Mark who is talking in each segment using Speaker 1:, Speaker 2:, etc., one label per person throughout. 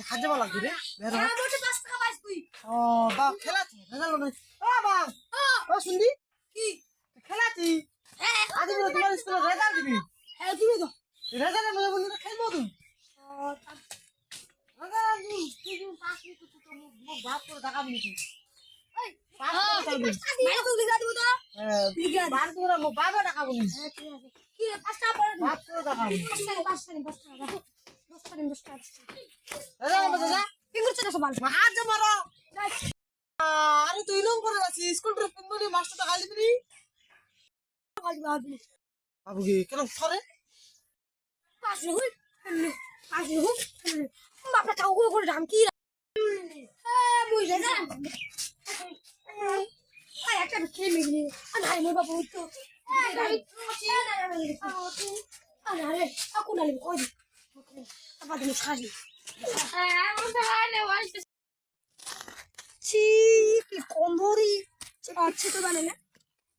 Speaker 1: হাজে বলা ঘুরে বের হ
Speaker 2: মোটে 5 টাকা পাইছ তুই
Speaker 1: ও বাপ খেলাছি রেজাল্ট নেই ও বাপ ও শুনদি
Speaker 2: কি
Speaker 1: খেলাছি
Speaker 2: হ্যাঁ
Speaker 1: আজ বলে তোমার স্কুলে রেজাল্ট দিবি
Speaker 2: হ্যাঁ দিবি তো
Speaker 1: রেজাল্ট মনে বলি খেলবো তুই রেজাল্ট তুই তুই পাস নি তুই তো মুখ বাপ করে টাকা দিবি তুই
Speaker 2: এই
Speaker 1: পাস করে টাকা দিবি
Speaker 2: মাইনে তো লিখা দিব তো
Speaker 1: হ্যাঁ বার করে মুখ বাবা টাকা বলি
Speaker 2: হ্যাঁ ঠিক আছে কি 5 টাকা পড়ে
Speaker 1: বাপ করে টাকা বলি
Speaker 2: 5 টাকা 5 টাকা 10 টাকা 10 টাকা
Speaker 1: রেজাল্ট মতো যা
Speaker 2: ফিঙ্গার চলে সবাল
Speaker 1: হাত মারো আরে তুই লোক করে আছিস স্কুল ট্রিপ পিনবি মাস্টারটা গালি দিবি বাবু কি কেন সরে
Speaker 2: পাঁচ হুই বাপটা কাউ করে দাম কি হ্যাঁ মুই রে জান আয় একটা খেয়ে মিলি আর হাই মোর বাবু তো আরে আকু নালি কই দি আবার তুমি ছাড়ি ছি কি কম্বরি আচ্ছা তো বানে না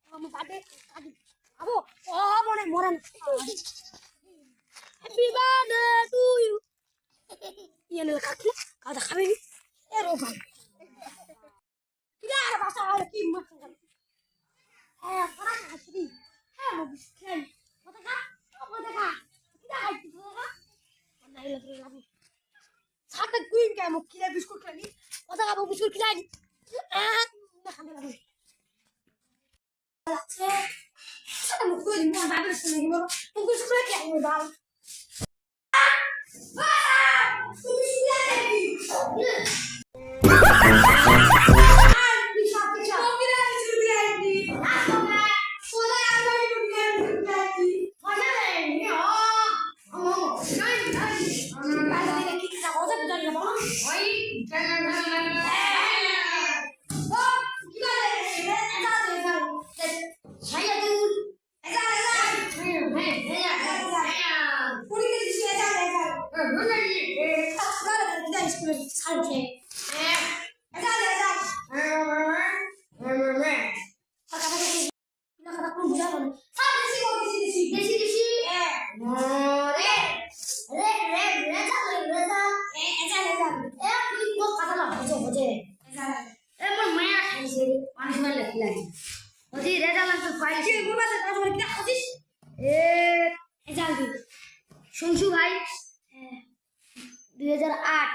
Speaker 2: আমি বাদে আবো ও মনে মরান হ্যাপি বার্থডে টু ইউ ইয়ানে কাটলে কাটা খাবে নি এর ওপর কিরা আর বাসা আর কি মত হ্যাঁ পড়া খাচ্ছি হ্যাঁ মো বিস্কুট মত খা কিরা খাচ্ছি তো নাই লাগে লাগু সাথে কুইন কে মো কিরা বিস্কুট খালি মত খাবো বিস্কুট কিরা নি না খাবে লাগু আছে সাথে মো কুইন মো বাবার সঙ্গে গিয়ে মো বিস্কুট কে আই দাও শুনছু ভাই 2008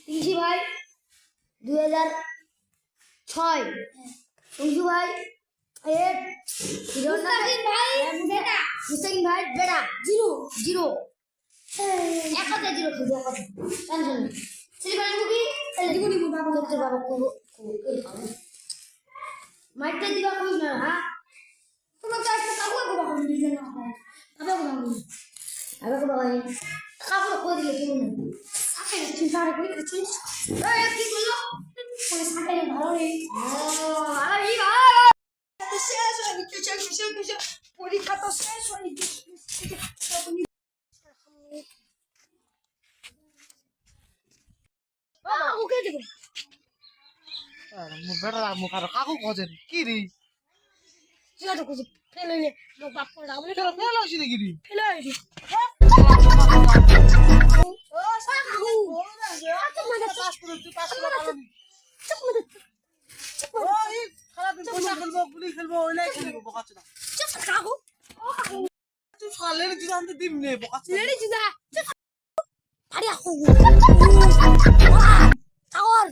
Speaker 2: তিনশি ভাই 2006 শুনছু ভাই মুস্তাকিন ভাই বেটা জিরো একতে জিরো খুঁজে একতে টেনশন নেই সিলিকন মুভি দিব নি বাবা করতে বাবা করব মাইতে দিবা কই না হ্যাঁ তোমরা তো একটা কাবু করবা কোন দিন না কাবু করবা আগে করবা কাবু করে দিলে তুমি না সাথে চিন্তা করে কিছু এই কি বললো কোন সাথে ভালো নেই আরে ই ভাই শেষ হয়ে গেছে পরীক্ষা তো শেষ হয়ে গেছে ওকে দেব
Speaker 1: মু বেটা মুখ আর কাকু খোঁজেন কি রে
Speaker 2: জিয়া তো কিছু ফেলে নে মো বাপ করে দাও বলে
Speaker 1: কেন ফেল আসি নাকি রে
Speaker 2: ফেলে আইছি ও সাকু আচ্ছা মানে
Speaker 1: পাস করে তুই পাস করে ভালো নি
Speaker 2: চুপ মানে
Speaker 1: ও এই খারাপ পয়সা খেলবো গুলি খেলবো ওইলাই খেলবো বকাচ্ছ না
Speaker 2: চুপ কাকু ও কাকু
Speaker 1: তুই সালে রে দিদান তো দিম নে বকাচ্ছ
Speaker 2: লেডি জিদা চুপ আরে আকু কাকর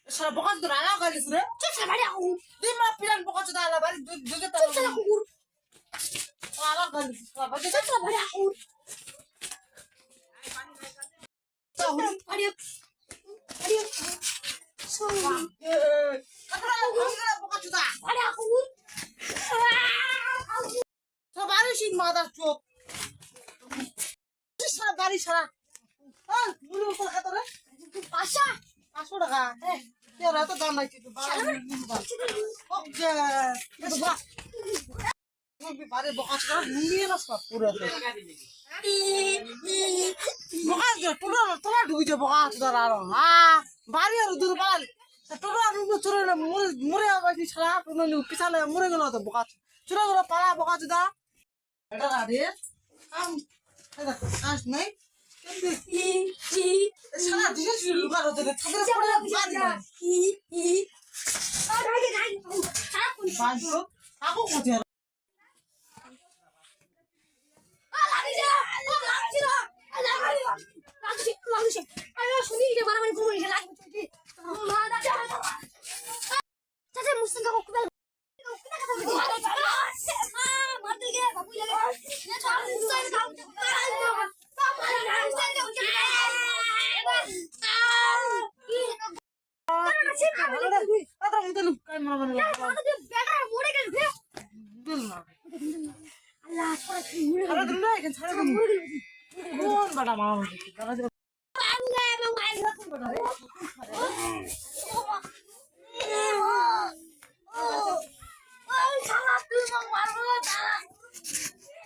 Speaker 1: সারা বকাচ্ছ না লাগা গালিস রে
Speaker 2: চুপ আরে আকু
Speaker 1: দিম না পিলান বকাচ্ছ না আলা বাড়ি দুগে তা
Speaker 2: চুপ কুকুর
Speaker 1: আলা গালিস বাবা
Speaker 2: চুপ আরে আকু আরে আরে সোনা
Speaker 1: বকাচ্ছ না
Speaker 2: আরে আকু
Speaker 1: সবারই শিখ মাদার চোখ সারা বাড়ি সারা হ্যাঁ মুলু উপর খাতরে
Speaker 2: পাশা
Speaker 1: 500 টাকা কেউ এত দাম নাই কিন্তু বারে বকাচ্ছ না নিয়ে না সব পুরো বকাচ্ছ পুরো তোমার ঢুকে বকাচ্ছ দাঁড়া আর হ্যাঁ বাড়ি আর দূর পালালি তোরা রুমে চুরে মরে আবাসি ছাড়া কোনো পিছালে মরে গেল তো বকাচ্ছ চুরে গেল পালা বকাচ্ছ দা এটা রে আস নাই রে ছাদের পড়ে বাড়ি বাড়ি আকো কোথায় তারা মুতে লুক কাই মারা মানে দিল না ছাড়া দিল না এখানে ছাড়া দিল কোন বাটা মারা মানে তারা দিল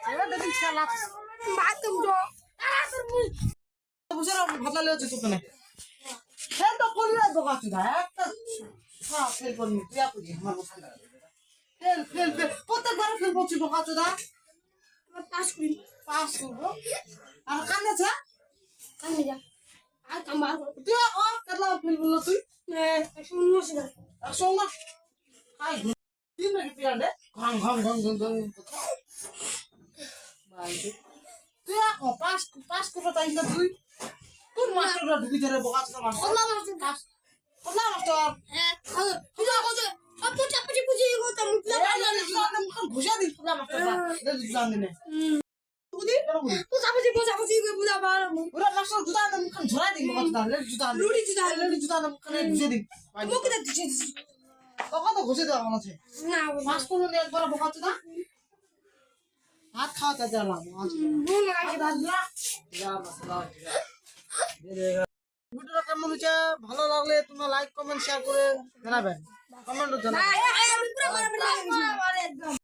Speaker 1: এরা দেখি শালা বুঝার ভালো লাগছে তো কেন খেল তো করলি না দোকান চুদা একটা হ্যাঁ ফেল করনি তুই আপনি আমার বসে ফেল ফেল ফেল প্রত্যেকবার ফেল করছি দোকান চুদা পাস করবো আর কান্দেছে তুই কেটলা ফেল বললো তুই সঙ্গে হাই তিন নাকি পিরান্ডে ঘং ঘং ঘং ঘং ঘং তুই পাস পাস করতে চাই না তুই কোন মাস্টাররা ঢুকি ধরে বোকা চোদা মাস্টার কোলা মাস্টার ঘুষা দিস কোলা মাস্টার জুতান দিনে বুঝি ওরা মাস্টার জুতান দিন মুখ ঝরা দিন বোকা চোদা জুতান জুতান মুখ ঘুষে দিন কখন তো ঘুষে দেওয়া মনে আছে পাস করলো নি একবার বোকা চোদা হাত খাওয়াতে দিলাম ভিডিওটা কেমন হচ্ছে ভালো লাগলে তোমরা লাইক কমেন্ট শেয়ার করে জানাবেন কমেন্ট জানাবেন